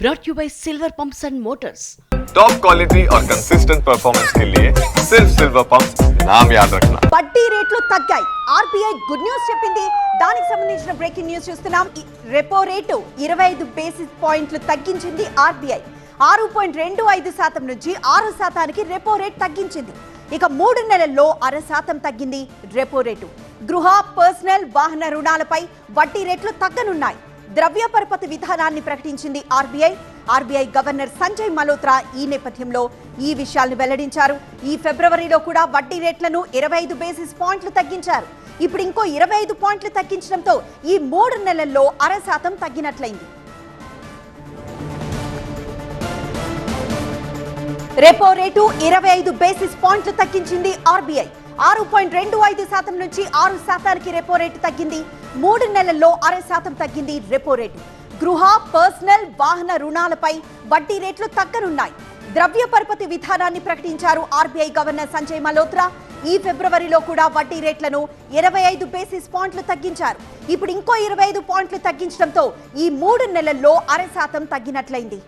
brought you by Silver Pumps and Motors. Top quality और consistent performance के लिए सिर्फ सिल्वर पंप्स नाम याद रखना। వడ్డీ రేట్లు తగ్గాయి. ఆర్బీఐ గుడ్ న్యూస్ చెప్పింది. దానికి సంబంధించిన బ్రేకింగ్ న్యూస్ చూస్తున్నాం. రెపో రేటు 25 బేసిస్ పాయింట్లు తగ్గించింది ఆర్బీఐ. 6.25% నుంచి 6% రెపో రేట్ తగ్గించింది. ఇక 3 నెలల్లో 0.5% తగ్గింది రెపో రేటు. గృహ, పర్సనల్, వాహన రుణాలపై వడ్డీ రేట్లు తగ్గనున్నాయి. ద్రవ్య పరపతి విధానాన్ని ప్రకటించింది RBI. RBI governor Sanjay Malhotra ఈ నేపథ్యంలో ఈ విషయాలను వెల్లడించారు. ఈ ఫిబ్రవరిలో కూడా వడ్డీ రేట్లను 25 బేసిస్ పాయింట్లు తగ్గించారు. ఇప్పుడు ఇంకో 25 పాయింట్లు తగ్గించడంతో ఈ 3 నెలల్లో 0.5% తగ్గినట్లయింది. రెపో రేటు 25 బేసిస్ పాయింట్లు తగ్గించింది ఆర్బీఐ. 6.25% నుంచి 6% రెపో రేటు తగ్గింది. 3 నెలల్లో 0.5% తగ్గింది రెపో రేటు. గృహ, పర్సనల్, వాహన రుణాలపై వడ్డీ రేట్లు తగ్గనున్నాయి. ద్రవ్య పరపతి విధానాన్ని ప్రకటించారు ఆర్బీఐ గవర్నర్ సంజయ్ మల్హోత్రా. ఈ ఫిబ్రవరిలో కూడా వడ్డీ రేట్లను 25 బేసిస్ పాయింట్లు తగ్గించారు. ఇప్పుడు ఇంకో 25 పాయింట్లు తగ్గించడంతో ఈ 3 నెలల్లో 0.5% తగ్గినట్లయింది.